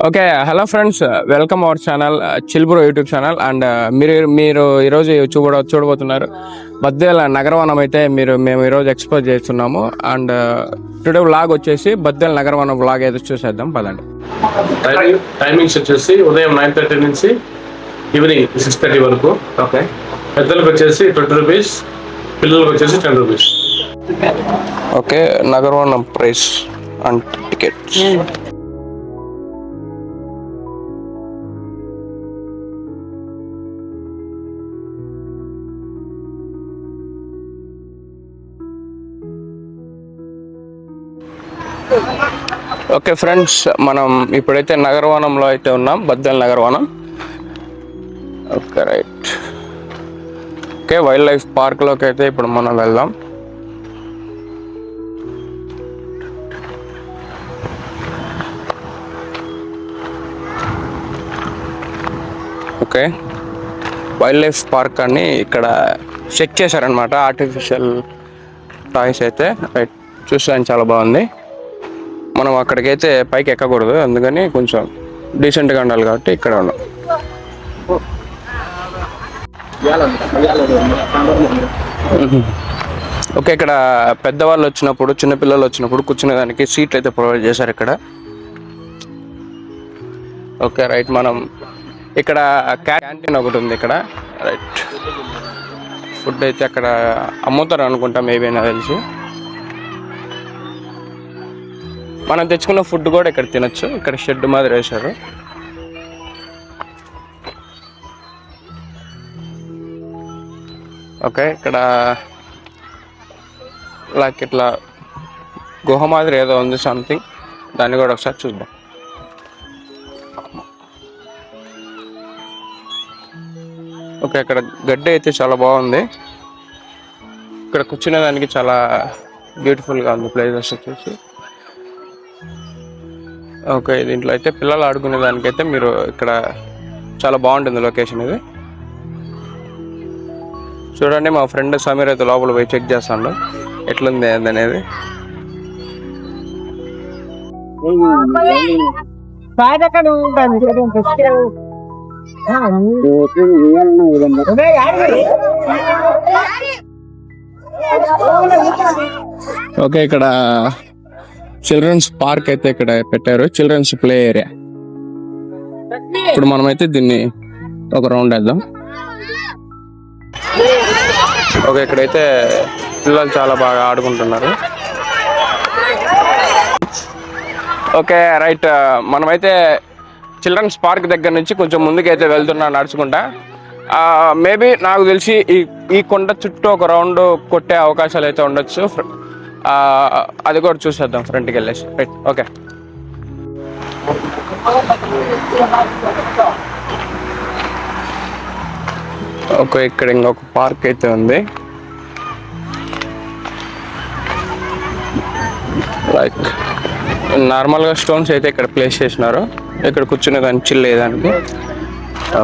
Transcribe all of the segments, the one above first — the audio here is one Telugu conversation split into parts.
Okay, hello friends, welcome our channel Chillbro YouTube channel. And మీరు ఈరోజు చూడబోతున్నారు బద్వేల నగరవనం అయితే మేము ఈరోజు ఎక్స్ప్లోర్ చేస్తున్నాము. అండ్ టుడే వ్లాగ్ వచ్చేసి బద్వేల నగరవనం వ్లాగ్ అయితే చూసేద్దాం పదండి. టైమింగ్స్ వచ్చేసి ఉదయం 9:30 నుంచి ఈవినింగ్ 6:30 వరకు. ఓకే, పెద్దలకు వచ్చేసి 20 రూపీస్, పిల్లలకు వచ్చేసి 10 rupees. Okay, Nagaravanam price and tickets. Okay friends, మనం ఇప్పుడైతే నగరవనంలో అయితే ఉన్నాం, Badvel Nagaravanam. Okay right. Okay, wildlife పార్క్లోకి అయితే ఇప్పుడు మనం వెళ్దాం. ఓకే, వైల్డ్ లైఫ్ పార్క్ అని ఇక్కడ చెక్ చేశారనమాట, ఆర్టిఫిషియల్ టాయ్స్ అయితే. రైట్, చూసాను, చాలా బాగుంది. మనం అక్కడికైతే పైకి ఎక్కకూడదు, అందుకని కొంచెం డీసెంట్గా ఉండాలి కాబట్టి ఇక్కడ ఉన్నాం. ఓకే, ఇక్కడ పెద్దవాళ్ళు వచ్చినప్పుడు, చిన్నపిల్లలు వచ్చినప్పుడు కూర్చునేదానికి సీట్లు అయితే ప్రొవైడ్ చేశారు ఇక్కడ. ఓకే రైట్, మనం ఇక్కడ క్యాంటీన్ ఒకటి ఉంది ఇక్కడ. రైట్, ఫుడ్ అయితే అక్కడ అమ్ముతారు అనుకుంటా, మేబీ నాకు తెలిసి. మనం తెచ్చుకున్న ఫుడ్ కూడా ఇక్కడ తినొచ్చు. ఇక్కడ షెడ్ మాదిరి వేశారు. ఓకే, ఇక్కడ లైక్ ఇట్లా గుహ మాదిరి ఏదో ఉంది సంథింగ్, దాన్ని కూడా ఒకసారి చూద్దాం. ఓకే, ఇక్కడ గడ్డి అయితే చాలా బాగుంది. ఇక్కడ కూర్చునే దానికి చాలా బ్యూటిఫుల్గా ఉంది ప్లేసెస్ వచ్చేసి. ఓకే, దీంట్లో అయితే పిల్లలు ఆడుకునే దానికైతే మీరు ఇక్కడ చాలా బాగుంటుంది లొకేషన్ ఇది. చూడండి, మా ఫ్రెండ్ సమీర్ అయితే లోపల పోయి చెక్ చేస్తాడు ఎట్లుంది అనేది. ఓకే, ఇక్కడ చిల్డ్రన్స్ పార్క్ అయితే ఇక్కడ పెట్టారు, చిల్డ్రన్స్ ప్లే ఏరియా. ఇప్పుడు మనమైతే దీన్ని ఒక రౌండ్ వేద్దాం. ఓకే, ఇక్కడైతే పిల్లలు చాలా బాగా ఆడుకుంటున్నారు. ఓకే రైట్, మనమైతే చిల్డ్రన్స్ పార్క్ దగ్గర నుంచి కొంచెం ముందుకైతే వెళ్తున్నాం నడుచుకుంటా. మేబీ నాకు తెలిసి ఈ కొండ చుట్టూ ఒక రౌండ్ కొట్టే అవకాశాలు అయితే ఉండొచ్చు. అది కూడా చూసేద్దాం ఫ్రంట్కి వెళ్ళేసి. Right, okay. ఓకే, ఇక్కడ ఇంకొక పార్క్ అయితే ఉంది. లైక్ నార్మల్గా స్టోన్స్ అయితే ఇక్కడ ప్లేస్ చేసినారు, ఇక్కడ కూర్చునే దాన్ని చిల్ అయ్యేదానికి.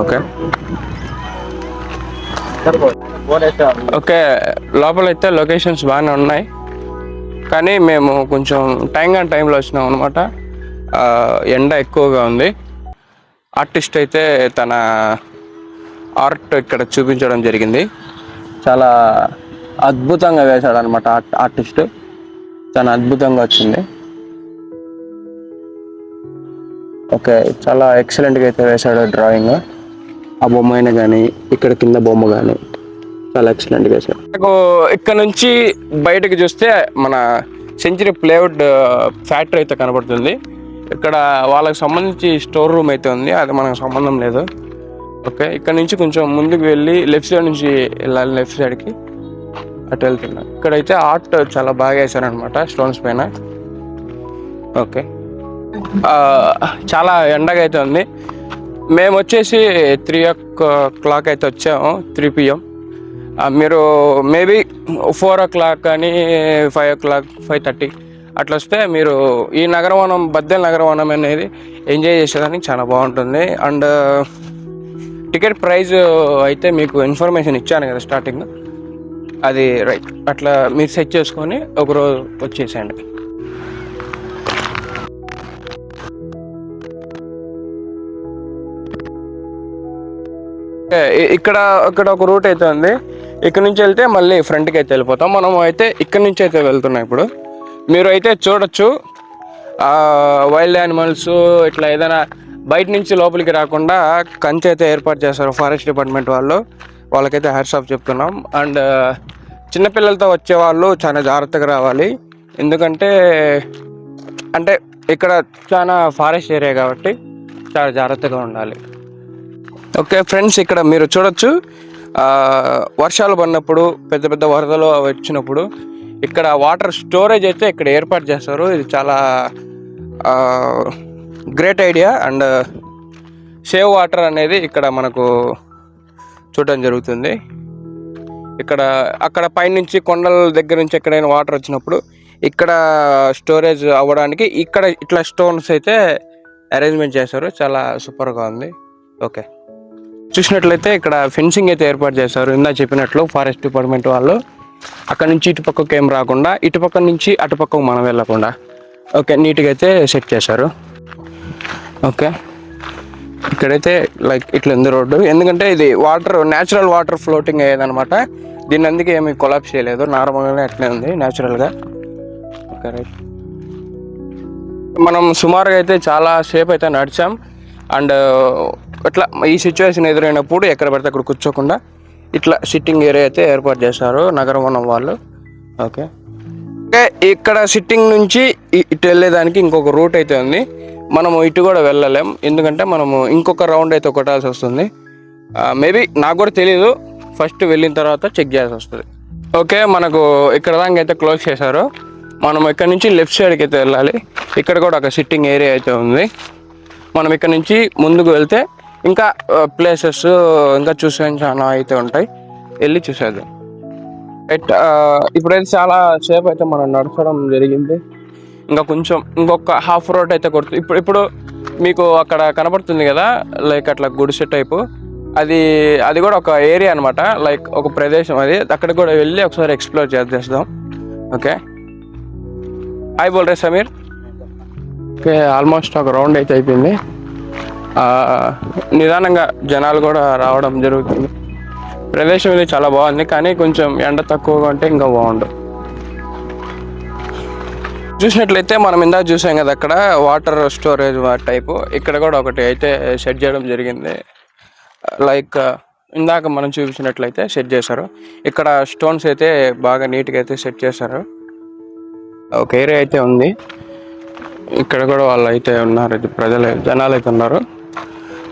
ఓకే ఓకే, లోపలైతే లొకేషన్స్ బాగానే ఉన్నాయి, కానీ మేము కొంచెం టైంలో వచ్చినాం అనమాట. ఎండ ఎక్కువగా ఉంది. ఆర్టిస్ట్ అయితే తన ఆర్ట్ ఇక్కడ చూపించడం జరిగింది. చాలా అద్భుతంగా వేశాడు అనమాట ఆర్టిస్ట్. చాలా అద్భుతంగా వచ్చింది. ఓకే, చాలా ఎక్సలెంట్గా అయితే వేశాడు డ్రాయింగ్. ఆ బొమ్మ అయినా కానీ, ఇక్కడ కింద బొమ్మ కానీ చాలా ఎక్సలెంట్గా వేశాడు. నాకు ఇక్కడ నుంచి బయటకు చూస్తే మన సెంచరీ ప్లైవుడ్ ఫ్యాక్టరీ అయితే కనబడుతుంది. ఇక్కడ వాళ్ళకి సంబంధించి స్టోర్ రూమ్ అయితే ఉంది, అది మనకు సంబంధం లేదు. ఓకే, ఇక్కడ నుంచి కొంచెం ముందుకు వెళ్ళి లెఫ్ట్ సైడ్ నుంచి వెళ్ళాలి, లెఫ్ట్ సైడ్కి అటు వెళ్తున్నా. ఇక్కడైతే ఆర్ట్ చాలా బాగా వేశారనమాట స్టోన్స్ పైన. ఓకే, చాలా ఎండగా అయితే ఉంది. మేము వచ్చేసి 3 o'clock అయితే వచ్చాము, 3 PM. మీరు మేబీ 4 o'clock కానీ 5 o'clock, 5:30 అట్లా వస్తే మీరు ఈ నగరవనం, బద్వేల నగరవనం అనేది ఎంజాయ్ చేసేదానికి చాలా బాగుంటుంది. అండ్ టికెట్ ప్రైస్ అయితే మీకు ఇన్ఫర్మేషన్ ఇచ్చాను కదా స్టార్టింగ్, అది రైట్ అట్లా మీరు సెట్ చేసుకొని ఒకరోజు వచ్చేసేయండి. ఇక్కడ ఇక్కడ ఒక రూట్ అయితే ఉంది. ఇక్కడ నుంచి వెళ్తే మళ్ళీ ఫ్రంట్కి అయితే వెళ్ళిపోతాం. మనం అయితే ఇక్కడ నుంచి అయితే వెళ్తున్నాం. ఇప్పుడు మీరు అయితే చూడొచ్చు వైల్డ్ యానిమల్స్ ఇట్లా ఏదైనా బయట నుంచి లోపలికి రాకుండా కంచె అయితే ఏర్పాటు చేస్తారు ఫారెస్ట్ డిపార్ట్మెంట్ వాళ్ళు. వాళ్ళకైతే హ్యాట్స్ ఆఫ్ చెప్తున్నాం. అండ్ చిన్నపిల్లలతో వచ్చే వాళ్ళు చాలా జాగ్రత్తగా రావాలి. ఎందుకంటే అంటే ఇక్కడ చాలా ఫారెస్ట్ ఏరియా కాబట్టి చాలా జాగ్రత్తగా ఉండాలి. ఓకే ఫ్రెండ్స్, ఇక్కడ మీరు చూడొచ్చు వర్షాలు పడినప్పుడు పెద్ద పెద్ద వరదలు వచ్చినప్పుడు ఇక్కడ వాటర్ స్టోరేజ్ అయితే ఇక్కడ ఏర్పాటు చేస్తారు. ఇది చాలా great idea. And save water అనేది ఇక్కడ మనకు చూడడం జరుగుతుంది. ఇక్కడ అక్కడ పైనుంచి కొండల దగ్గర నుంచి ఎక్కడైనా వాటర్ వచ్చినప్పుడు ఇక్కడ స్టోరేజ్ అవ్వడానికి ఇక్కడ ఇట్లా స్టోన్స్ అయితే అరేంజ్మెంట్ చేశారు. చాలా సూపర్గా ఉంది. ఓకే, చూసినట్లయితే ఇక్కడ ఫెన్సింగ్ అయితే ఏర్పాటు చేశారు. ఇందా చెప్పినట్లు ఫారెస్ట్ డిపార్ట్మెంట్ వాళ్ళు అక్కడ నుంచి ఇటుపక్కకి ఏం రాకుండా, ఇటుపక్క నుంచి అటుపక్కకు మనం వెళ్ళకుండా ఓకే నీట్గా అయితే సెట్ చేశారు. ఓకే, ఇక్కడైతే లైక్ ఇట్లా ఉంది రోడ్డు. ఎందుకంటే ఇది వాటర్ న్యాచురల్ వాటర్ ఫ్లోటింగ్ అయ్యేదన్నమాట. దీన్ని అందుకే ఏమి కొలాప్స్ చేయలేదు, నార్మల్గానే అట్లే ఉంది న్యాచురల్గా. ఓకే రైట్, మనం సుమారుగా అయితే చాలా సేపు అయితే నడిచాం. అండ్ ఇట్లా ఈ సిచ్యువేషన్ ఎదురైనప్పుడు ఎక్కడ పడితే అక్కడ కూర్చోకుండా ఇట్లా సిట్టింగ్ ఏరియా అయితే ఏర్పాటు చేశారు నగరవనం వాళ్ళు. ఓకే, ఇక్కడ సిట్టింగ్ నుంచి ఇటు వెళ్ళేదానికి ఇంకొక రూట్ అయితే ఉంది. మనము ఇటు కూడా వెళ్ళలేం, ఎందుకంటే మనము ఇంకొక రౌండ్ అయితే కొట్టాల్సి వస్తుంది. మేబీ నాకు కూడా తెలీదు, ఫస్ట్ వెళ్ళిన తర్వాత చెక్ చేయాల్సి వస్తుంది. ఓకే, మనకు ఇక్కడ దాకా అయితే క్లోజ్ చేశారు. మనం ఇక్కడ నుంచి లెఫ్ట్ సైడ్కి అయితే వెళ్ళాలి. ఇక్కడ కూడా ఒక సిట్టింగ్ ఏరియా అయితే ఉంది. మనం ఇక్కడ నుంచి ముందుకు వెళ్తే ఇంకా ప్లేసెస్ ఇంకా చూసే చాలా అయితే ఉంటాయి, వెళ్ళి చూసేద్దాం. ఇప్పుడైతే చాలా సేపు అయితే మనం నడచడం జరిగింది. ఇంకా కొంచెం ఇంకొక హాఫ్ రోడ్ అయితే కొడుతుంది. ఇప్పుడు మీకు అక్కడ కనబడుతుంది కదా లైక్ అట్లా గుడిసె టైపు, అది కూడా ఒక ఏరియా అనమాట, లైక్ ఒక ప్రదేశం. అది అక్కడికి కూడా వెళ్ళి ఒకసారి ఎక్స్ప్లోర్ చేద్దాం. ఓకే, హాయ్ బోల్ రే సమీర్. ఓకే, ఆల్మోస్ట్ ఒక రౌండ్ అయితే అయిపోయింది. నిదానంగా జనాలు కూడా రావడం జరుగుతుంది. ప్రదేశం ఇది చాలా బాగుంది, కానీ కొంచెం ఎండ తక్కువగా ఉంటే ఇంకా బాగుండు. చూసినట్లయితే మనం ఇందాక చూసాం కదా అక్కడ వాటర్ స్టోరేజ్ టైపు, ఇక్కడ కూడా ఒకటి అయితే సెట్ చేయడం జరిగింది. లైక్ ఇందాక మనం చూపించినట్లయితే సెట్ చేశారు. ఇక్కడ స్టోన్స్ అయితే బాగా నీట్గా అయితే సెట్ చేశారు. ఒక ఏరియా అయితే ఉంది, ఇక్కడ కూడా వాళ్ళు అయితే ఉన్నారు, జనాలు అయితే ఉన్నారు.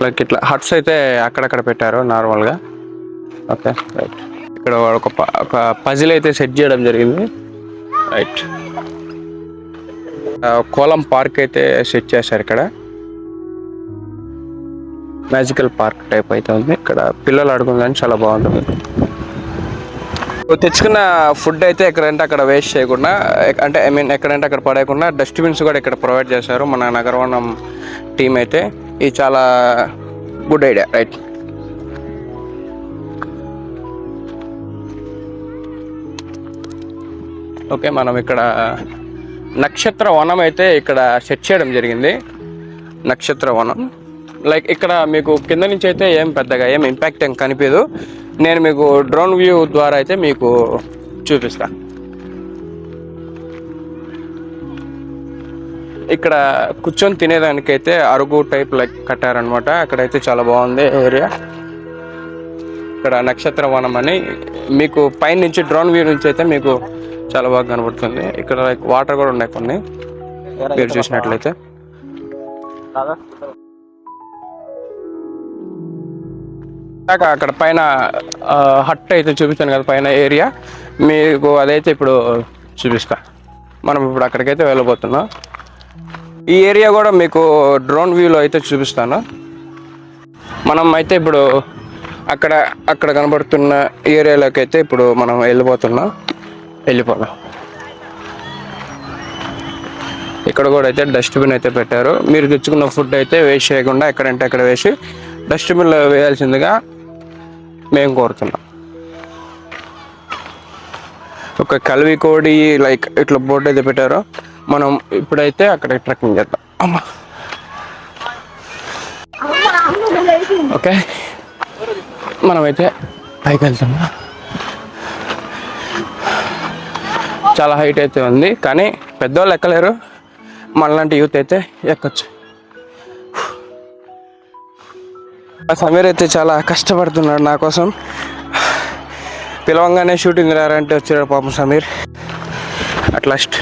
లైక్ ఇట్లా హట్స్ అయితే అక్కడక్కడ పెట్టారు నార్మల్గా. ఓకే రైట్, ఇక్కడ ఒక పజిల్ అయితే సెట్ చేయడం జరిగింది. రైట్, కోలం పార్క్ అయితే సెట్ చేశారు. ఇక్కడ మ్యాజికల్ పార్క్ టైప్ అయితే ఉంది. ఇక్కడ పిల్లలు ఆడుకుందని చాలా బాగుంటుంది. తెచ్చుకున్న ఫుడ్ అయితే ఎక్కడంటే అక్కడ వేస్ట్ చేయకుండా, అంటే ఐ మీన్ ఎక్కడంటే అక్కడ పడేయకుండా డస్ట్బిన్స్ కూడా ఇక్కడ ప్రొవైడ్ చేశారు మన నగరవనం టీం అయితే. ఇది చాలా గుడ్ ఐడియా. రైట్, ఓకే, మనం ఇక్కడ నక్షత్ర వనం అయితే ఇక్కడ సెట్ చేయడం జరిగింది. నక్షత్ర వనం లైక్ ఇక్కడ మీకు కింద నుంచి అయితే ఏం పెద్దగా ఏం ఇంపాక్ట్ ఏం కనిపించదు. నేను మీకు డ్రోన్ వ్యూ ద్వారా అయితే మీకు చూపిస్తా. ఇక్కడ కూర్చొని తినేదానికైతే అరుగు టైప్ లైక్ కట్టారనమాట. అక్కడైతే చాలా బాగుంది ఏరియా. ఇక్కడ నక్షత్ర వనం అని మీకు పైన నుంచి డ్రోన్ వ్యూ నుంచి అయితే మీకు చాలా బాగా కనబడుతుంది. ఇక్కడ లైక్ వాటర్ కూడా ఉన్నాయి కొన్ని, మీరు చూసినట్లయితే. అక్కడ పైన హట్ అయితే చూపిస్తాను కదా పైన ఏరియా, మీకు అదైతే ఇప్పుడు చూపిస్తా. మనం ఇప్పుడు అక్కడికైతే వెళ్ళబోతున్నాం. ఈ ఏరియా కూడా మీకు డ్రోన్ వ్యూలో అయితే చూపిస్తాను. మనం అయితే ఇప్పుడు అక్కడ కనబడుతున్న ఏరియాలోకి అయితే ఇప్పుడు మనం వెళ్ళిపోదాం. ఇక్కడ కూడా అయితే డస్ట్బిన్ అయితే పెట్టారు. మీరు తెచ్చుకున్న ఫుడ్ అయితే వేస్ట్ చేయకుండా ఎక్కడంటే అక్కడ వేసి డస్ట్బిన్లో వేయాల్సిందిగా మేము కోరుతున్నాం. ఒక కల్వి కోడి లైక్ ఇట్లా బోర్డు అయితే పెట్టారు. మనం ఇప్పుడైతే అక్కడ ట్రెక్కింగ్ చేద్దాం. అమ్మా ఓకే, మనమైతే పైకి వెళ్తున్నాం. చాలా హైట్ అయితే ఉంది, కానీ పెద్దవాళ్ళు ఎక్కలేరు, మనలాంటి యూత్ అయితే ఎక్కొచ్చు. సమీర్ అయితే చాలా కష్టపడుతున్నాడు నా కోసం. పిలవంగానే షూటింగ్ రారంటే వచ్చాడు పాపం సమీర్. అట్లాస్ట్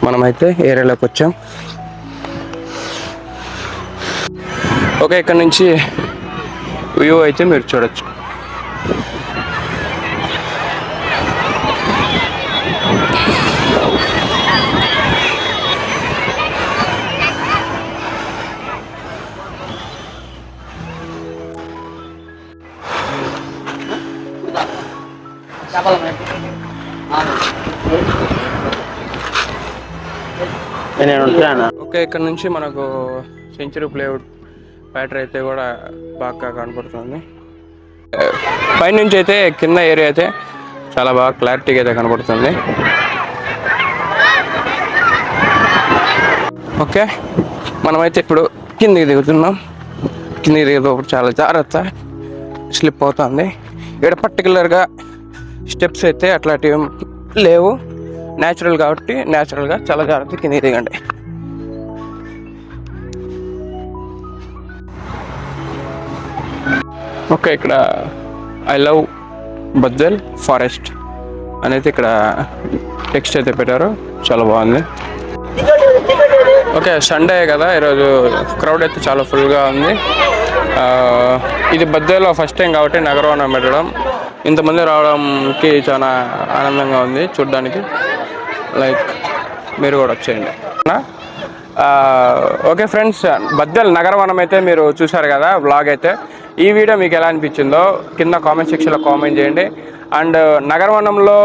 మనమైతే ఏరియాలోకి వచ్చాం. ఓకే, ఇక్కడ నుంచి వ్యూ అయితే మీరు చూడొచ్చు. ఓకే, ఇక్కడ నుంచి మనకు సెంచరీ ప్లేవుడ్ బ్యాటరీ అయితే కూడా బాగా కనపడుతుంది. పైనుంచి అయితే కింద ఏరియా అయితే చాలా బాగా క్లారిటీగా అయితే కనపడుతుంది. ఓకే, మనమైతే ఇప్పుడు కిందికి దిగుతున్నాం. కిందికి దిగేటప్పుడు చాలా జాగ్రత్త, స్లిప్ అవుతుంది. ఇక్కడ పర్టికులర్గా స్టెప్స్ అయితే అట్లాంటివి లేవు, న్యాచురల్ కాబట్టి న్యాచురల్గా చాలా జాగ్రత్త కిందికి దిగండి. ఓకే, ఇక్కడ ఐ లవ్ బద్దల్ ఫారెస్ట్ అనేది ఇక్కడ టెక్స్ట్ అయితే పెట్టారు, చాలా బాగుంది. ఓకే, సండే కదా ఈరోజు క్రౌడ్ అయితే చాలా ఫుల్గా ఉంది. ఇది బద్దెలో ఫస్ట్ టైం కాబట్టి నగరవనం పెట్టడం, ఇంతమంది రావడానికి చాలా ఆనందంగా ఉంది చూడ్డానికి. లైక్ మీరు కూడా వచ్చేయండి. ఓకే ఫ్రెండ్స్, బద్దెల్ నగరవనం అయితే మీరు చూసారు కదా వ్లాగ్ అయితే. ఈ వీడియో మీకు ఎలా అనిపించిందో కింద కామెంట్ సెక్షన్లో కామెంట్ చేయండి. అండ్ నగరవనంలో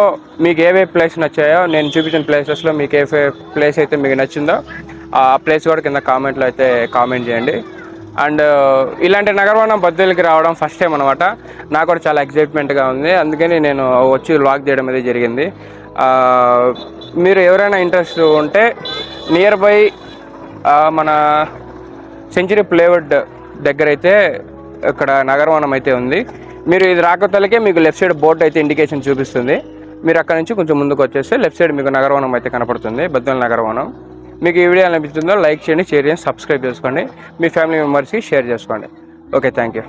మీకు ఏవే ప్లేస్ నచ్చాయో, నేను చూపించిన ప్లేసెస్లో మీకు ఏ ప్లేస్ అయితే మీకు నచ్చిందో ఆ ప్లేస్ కూడా కింద కామెంట్లో అయితే కామెంట్ చేయండి. అండ్ ఇలాంటి నగరవనం బద్దెలకి రావడం ఫస్ట్ టైం అనమాట. నాకు కూడా చాలా ఎక్సైట్మెంట్గా ఉంది, అందుకని నేను వచ్చి వ్లాగ్ చేయడం అనేది జరిగింది. మీరు ఎవరైనా ఇంట్రెస్ట్ ఉంటే నియర్ బై మన సెంచరీ ప్లేవుడ్ దగ్గర అయితే ఇక్కడ నగరవనం అయితే ఉంది. మీరు ఇది రాకతలకే మీకు లెఫ్ట్ సైడ్ బోర్డు అయితే ఇండికేషన్ చూపిస్తుంది. మీరు అక్కడ నుంచి కొంచెం ముందుకు వచ్చేస్తే లెఫ్ట్ సైడ్ మీకు నగరవనం అయితే కనపడుతుంది, బద్దెల నగరవనం. మీకు ఈ వీడియో అనిపిస్తుందో లైక్ చేయండి, షేర్ చేయండి, సబ్స్క్రైబ్ చేసుకోండి, మీ ఫ్యామిలీ మెంబర్స్కి షేర్ చేసుకోండి. Okay, thank you.